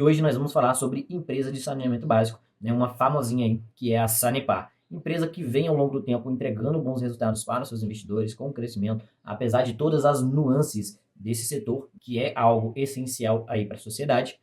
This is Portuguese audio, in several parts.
E hoje nós vamos falar sobre empresa de saneamento básico, né, uma famosinha aí, que é a Sanepar. Empresa que vem ao longo do tempo entregando bons resultados para os seus investidores, com crescimento, apesar de todas as nuances desse setor, que é algo essencial aí para a sociedade.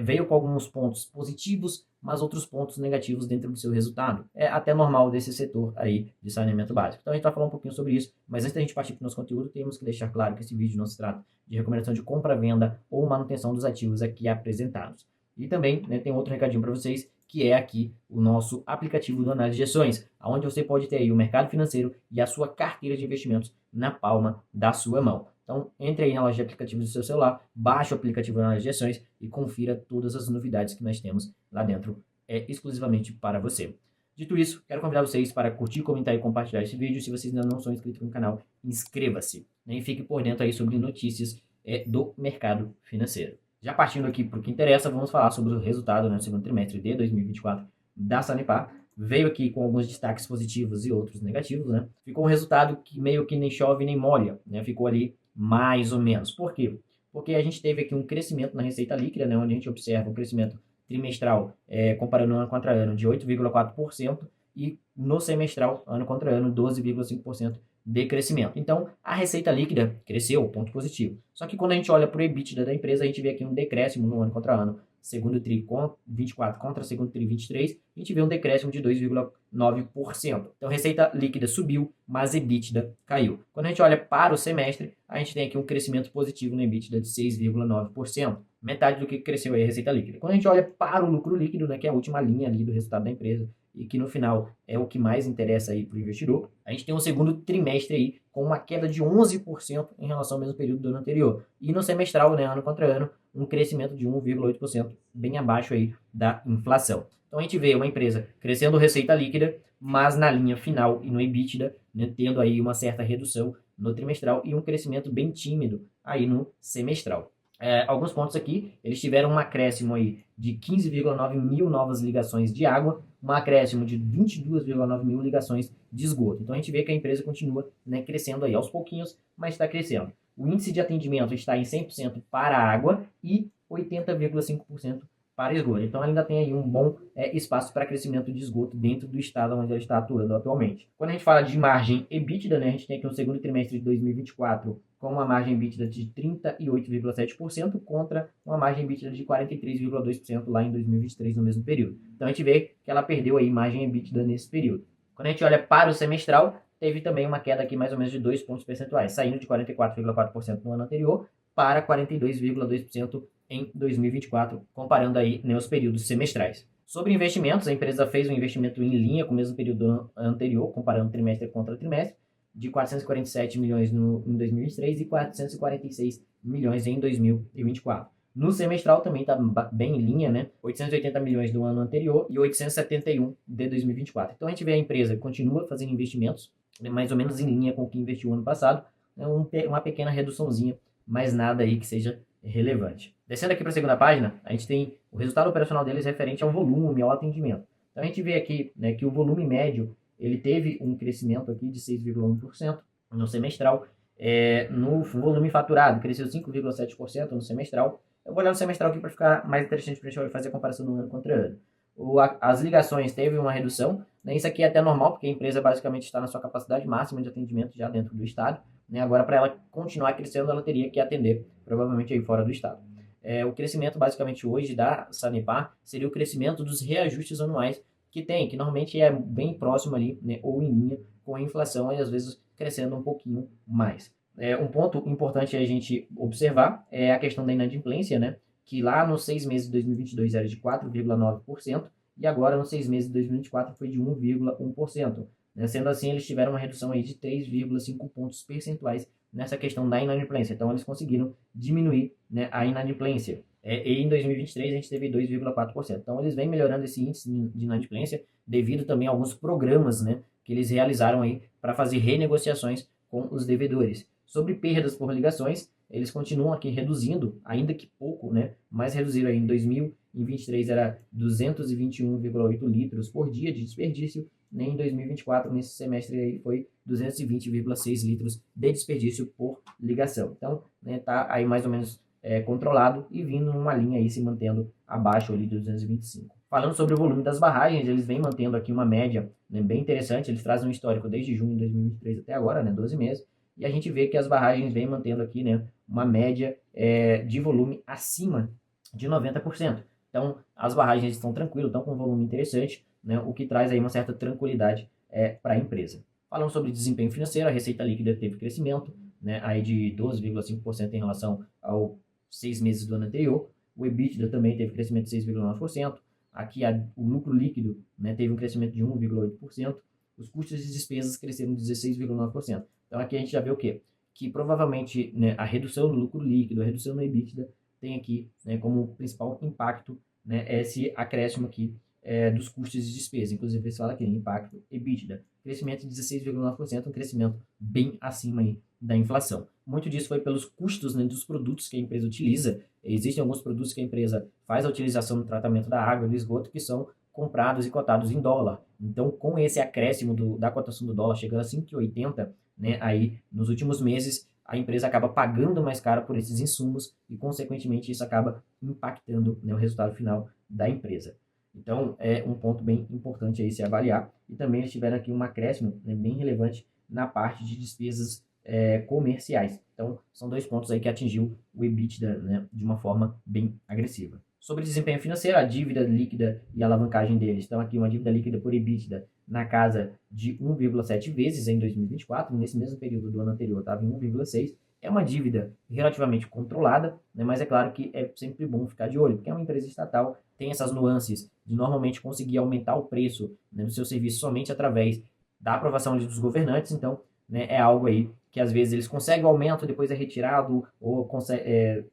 Veio com alguns pontos positivos, mas outros pontos negativos dentro do seu resultado. É até normal desse setor aí de saneamento básico. Então a gente vai falar um pouquinho sobre isso, mas antes da gente partir para o nosso conteúdo, temos que deixar claro que esse vídeo não se trata de recomendação de compra, venda ou manutenção dos ativos aqui apresentados. E também, né, tem outro recadinho para vocês, que é aqui o nosso aplicativo do análise de ações, onde você pode ter aí o mercado financeiro e a sua carteira de investimentos na palma da sua mão. Então, entre aí na loja de aplicativos do seu celular, baixe o aplicativo do análise de ações e confira todas as novidades que nós temos lá dentro, exclusivamente para você. Dito isso, quero convidar vocês para curtir, comentar e compartilhar esse vídeo. Se vocês ainda não são inscritos no canal, inscreva-se, né, e fique por dentro aí sobre notícias do mercado financeiro. Já partindo aqui para o que interessa, vamos falar sobre o resultado no segundo trimestre de 2024 da Sanepar. Veio aqui com alguns destaques positivos e outros negativos, né? Ficou um resultado que meio que nem chove nem molha, né? Ficou ali mais ou menos. Por quê? Porque a gente teve aqui um crescimento na receita líquida, né? Onde a gente observa um crescimento trimestral, comparando ano contra ano, de 8,4%, e no semestral, ano contra ano, 12,5% de crescimento. Então, a receita líquida cresceu, ponto positivo. Só que quando a gente olha para o EBITDA da empresa, a gente vê aqui um decréscimo no ano contra ano, segundo TRI 24 contra segundo TRI 23, a gente vê um decréscimo de 2,9%. Então, receita líquida subiu, mas EBITDA caiu. Quando a gente olha para o semestre, a gente tem aqui um crescimento positivo no EBITDA de 6,9%. Metade do que cresceu aí a receita líquida. Quando a gente olha para o lucro líquido, né, que é a última linha ali do resultado da empresa, e que no final é o que mais interessa aí para o investidor, a gente tem um segundo trimestre aí com uma queda de 11% em relação ao mesmo período do ano anterior. E no semestral, né, ano contra ano, um crescimento de 1,8%, bem abaixo aí da inflação. Então a gente vê uma empresa crescendo receita líquida, mas na linha final e no EBITDA, né, tendo aí uma certa redução no trimestral e um crescimento bem tímido aí no semestral. Alguns pontos aqui, eles tiveram um acréscimo aí de 15,9 mil novas ligações de água, um acréscimo de 22,9 mil ligações de esgoto. Então a gente vê que a empresa continua, né, crescendo aí aos pouquinhos, mas está crescendo. O índice de atendimento está em 100% para a água e 80,5% para esgoto. Então ainda tem aí um bom espaço para crescimento de esgoto dentro do estado onde ela está atuando atualmente. Quando a gente fala de margem EBITDA, né, a gente tem aqui um segundo trimestre de 2024 com uma margem EBITDA de 38,7% contra uma margem EBITDA de 43,2% lá em 2023 no mesmo período. Então a gente vê que ela perdeu aí margem EBITDA nesse período. Quando a gente olha para o semestral, teve também uma queda aqui mais ou menos de 2 pontos percentuais, saindo de 44,4% no ano anterior para 42,2% em 2024, comparando aí, né, os períodos semestrais. Sobre investimentos, a empresa fez um investimento em linha com o mesmo período anterior, comparando trimestre contra trimestre, de 447 milhões em 2023 e 446 milhões em 2024. No semestral também está bem em linha, né? 880 milhões do ano anterior e 871 de 2024. Então a gente vê a empresa continua fazendo investimentos, né, mais ou menos em linha com o que investiu ano passado, né, uma pequena reduçãozinha, mas nada aí que seja relevante. Descendo aqui para a segunda página, a gente tem o resultado operacional deles referente ao volume, ao atendimento. Então a gente vê aqui, né, que o volume médio ele teve um crescimento aqui de 6,1% no semestral. No volume faturado, cresceu 5,7% no semestral. Eu vou olhar no semestral aqui para ficar mais interessante para a gente fazer a comparação no ano contra ano. As ligações teve uma redução, né? Isso aqui é até normal, porque a empresa basicamente está na sua capacidade máxima de atendimento já dentro do estado, né? Agora, para ela continuar crescendo, ela teria que atender, provavelmente, aí fora do estado. O crescimento, basicamente, hoje da Sanepar seria o crescimento dos reajustes anuais que tem, que normalmente é bem próximo ali, né, ou em linha com a inflação e às vezes crescendo um pouquinho mais. Um ponto importante a gente observar é a questão da inadimplência, né, que lá nos 6 meses de 2022 era de 4,9% e agora nos 6 meses de 2024 foi de 1,1%. Né? Sendo assim, eles tiveram uma redução aí de 3,5 pontos percentuais nessa questão da inadimplência. Então, eles conseguiram diminuir, né, a inadimplência. E em 2023 a gente teve 2,4%. Então eles vêm melhorando esse índice de inadimplência devido também a alguns programas, né, que eles realizaram aí para fazer renegociações com os devedores. Sobre perdas por ligações, eles continuam aqui reduzindo, ainda que pouco, né, mas reduziram aí em 2023 era 221,8 litros por dia de desperdício, né, em 2024 nesse semestre aí foi 220,6 litros de desperdício por ligação. Então, né, tá aí mais ou menos controlado e vindo numa linha aí se mantendo abaixo ali de 225. Falando sobre o volume das barragens, eles vêm mantendo aqui uma média, né, bem interessante. Eles trazem um histórico desde junho de 2023 até agora, né, 12 meses, e a gente vê que as barragens vêm mantendo aqui, né, uma média de volume acima de 90%. Então, as barragens estão tranquilas, estão com um volume interessante, né, o que traz aí uma certa tranquilidade para a empresa. Falando sobre desempenho financeiro, a receita líquida teve crescimento, né, aí de 12,5% em relação aos 6 meses do ano anterior. O EBITDA também teve crescimento de 6,9%. Aqui o lucro líquido, né, teve um crescimento de 1,8%. Os custos e despesas cresceram 16,9%. Então aqui a gente já vê o quê? Que provavelmente, né, a redução do lucro líquido, a redução no EBITDA, tem aqui, né, como principal impacto, né, esse acréscimo aqui dos custos e despesas. Inclusive, eles falam aqui, impacto EBITDA. Crescimento de 16,9%, um crescimento bem acima aí da inflação. Muito disso foi pelos custos, né, dos produtos que a empresa utiliza. Existem alguns produtos que a empresa faz a utilização no tratamento da água e do esgoto que são comprados e cotados em dólar. Então, com esse acréscimo da cotação do dólar chegando a 5,80, né, aí nos últimos meses, a empresa acaba pagando mais caro por esses insumos e, consequentemente, isso acaba impactando, né, o resultado final da empresa. Então, é um ponto bem importante aí se avaliar. E também eles tiveram aqui um acréscimo, né, bem relevante na parte de despesas comerciais. Então, são 2 pontos aí que atingiu o EBITDA, né, de uma forma bem agressiva. Sobre desempenho financeiro, a dívida líquida e a alavancagem deles. Então, aqui uma dívida líquida por EBITDA na casa de 1,7 vezes em 2024. Nesse mesmo período do ano anterior estava em 1,6. É uma dívida relativamente controlada, né, mas é claro que é sempre bom ficar de olho, porque é uma empresa estatal, tem essas nuances de normalmente conseguir aumentar o preço, né, do seu serviço somente através da aprovação dos governantes. Então, né, é algo aí que às vezes eles conseguem o aumento, depois é retirado ou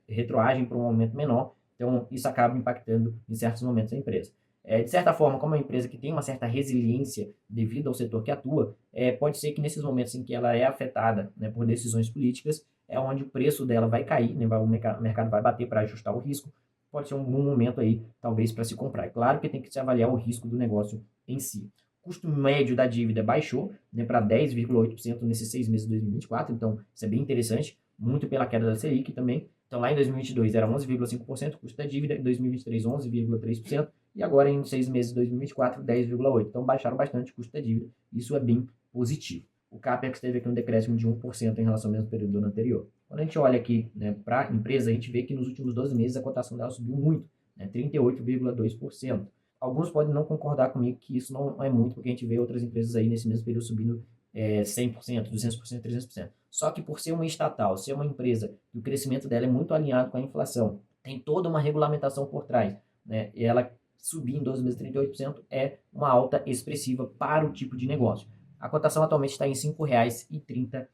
retroagem para um aumento menor. Então, isso acaba impactando em certos momentos a empresa. De certa forma, como é uma empresa que tem uma certa resiliência devido ao setor que atua, pode ser que nesses momentos em que ela é afetada, né, por decisões políticas, é onde o preço dela vai cair, né, o mercado vai bater para ajustar o risco. Pode ser um bom momento aí, talvez, para se comprar. É claro que tem que se avaliar o risco do negócio em si. O custo médio da dívida baixou, né, para 10,8% nesses 6 meses de 2024, então isso é bem interessante, muito pela queda da Selic também. Então lá em 2022 era 11,5% o custo da dívida, em 2023 11,3%, e agora em 6 meses de 2024 10,8%. Então baixaram bastante o custo da dívida, isso é bem positivo. O CAPEX teve aqui um decréscimo de 1% em relação ao mesmo período do ano anterior. Quando a gente olha aqui, né, para a empresa, a gente vê que nos últimos 12 meses a cotação dela subiu muito, né, 38,2%. Alguns podem não concordar comigo que isso não é muito, porque a gente vê outras empresas aí nesse mesmo período subindo 100%, 200%, 300%. Só que por ser uma estatal, ser uma empresa, o crescimento dela é muito alinhado com a inflação, tem toda uma regulamentação por trás, né, e ela subir em 12 meses 38% é uma alta expressiva para o tipo de negócio. A cotação atualmente está em R$ 5,30.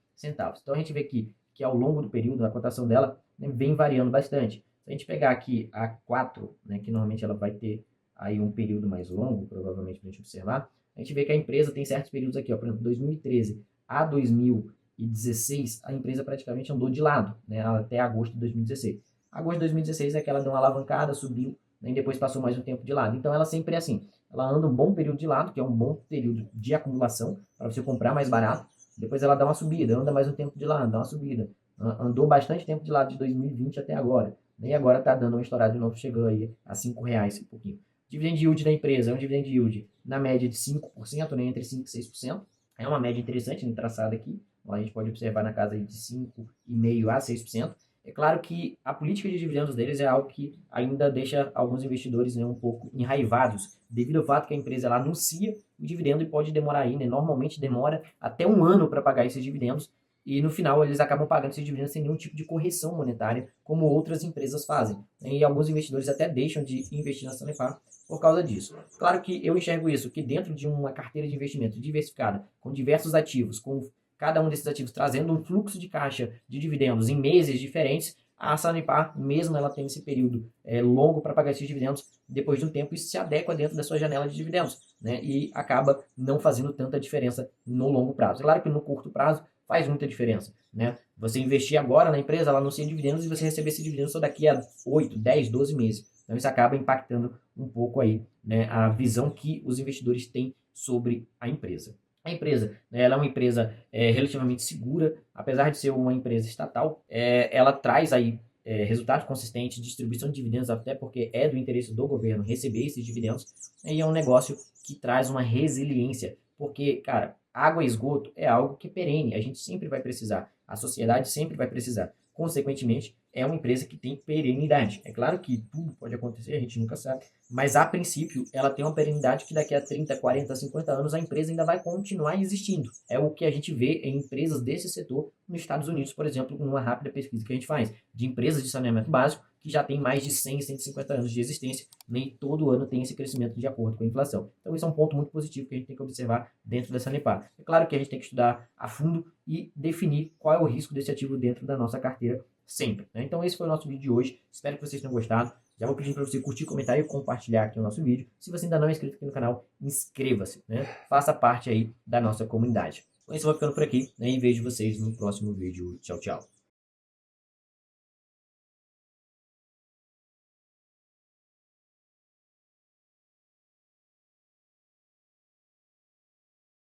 Então a gente vê que ao longo do período a cotação dela, né, vem variando bastante. Se a gente pegar aqui a 4, né, que normalmente ela vai ter aí um período mais longo, provavelmente para a gente observar, a gente vê que a empresa tem certos períodos aqui, ó, por exemplo, 2013 a 2016, a empresa praticamente andou de lado, né, até agosto de 2016. Agosto de 2016 é que ela deu uma alavancada, subiu, né, e depois passou mais um tempo de lado. Então ela sempre é assim, ela anda um bom período de lado, que é um bom período de acumulação, para você comprar mais barato, depois ela dá uma subida, anda mais um tempo de lado, dá uma subida. Andou bastante tempo de lado de 2020 até agora, né, e agora está dando uma estourada de novo, chegou aí a R$ 5,00 um pouquinho. Dividend yield da empresa é um dividend yield na média de 5%, né, entre 5% e 6%. É uma média interessante no traçado aqui. A gente pode observar na casa de 5,5% a 6%. É claro que a política de dividendos deles é algo que ainda deixa alguns investidores, né, um pouco enraivados, devido ao fato que a empresa ela anuncia o dividendo e pode demorar aí, né, normalmente demora até um ano para pagar esses dividendos, e no final eles acabam pagando esses dividendos sem nenhum tipo de correção monetária, como outras empresas fazem. E alguns investidores até deixam de investir na Sanepar por causa disso. Claro que eu enxergo isso, que dentro de uma carteira de investimento diversificada, com diversos ativos, com cada um desses ativos trazendo um fluxo de caixa de dividendos em meses diferentes, a Sanepar, mesmo ela tendo esse período longo para pagar esses dividendos, depois de um tempo isso se adequa dentro da sua janela de dividendos, né, e acaba não fazendo tanta diferença no longo prazo. Claro que no curto prazo faz muita diferença, né? Você investir agora na empresa, ela anuncia dividendos e você receber esse dividendo só daqui a 8, 10, 12 meses. Então isso acaba impactando um pouco aí, né, a visão que os investidores têm sobre a empresa. A empresa, né, ela é uma empresa relativamente segura, apesar de ser uma empresa estatal, ela traz aí resultado consistente, distribuição de dividendos, até porque é do interesse do governo receber esses dividendos, e é um negócio que traz uma resiliência, porque, cara, água e esgoto é algo que é perene, a gente sempre vai precisar, a sociedade sempre vai precisar. Consequentemente, é uma empresa que tem perenidade. É claro que tudo pode acontecer, a gente nunca sabe, mas a princípio ela tem uma perenidade que daqui a 30, 40, 50 anos a empresa ainda vai continuar existindo. É o que a gente vê em empresas desse setor nos Estados Unidos, por exemplo, numa rápida pesquisa que a gente faz, de empresas de saneamento básico que já tem mais de 100, 150 anos de existência, nem todo ano tem esse crescimento de acordo com a inflação. Então isso é um ponto muito positivo que a gente tem que observar dentro da Sanepar. É claro que a gente tem que estudar a fundo e definir qual é o risco desse ativo dentro da nossa carteira sempre, né? Então esse foi o nosso vídeo de hoje, espero que vocês tenham gostado. Já vou pedir para você curtir, comentar e compartilhar aqui o nosso vídeo. Se você ainda não é inscrito aqui no canal, inscreva-se, né? Faça parte aí da nossa comunidade. Com isso eu vou ficando por aqui, né? E vejo vocês no próximo vídeo. Tchau, tchau.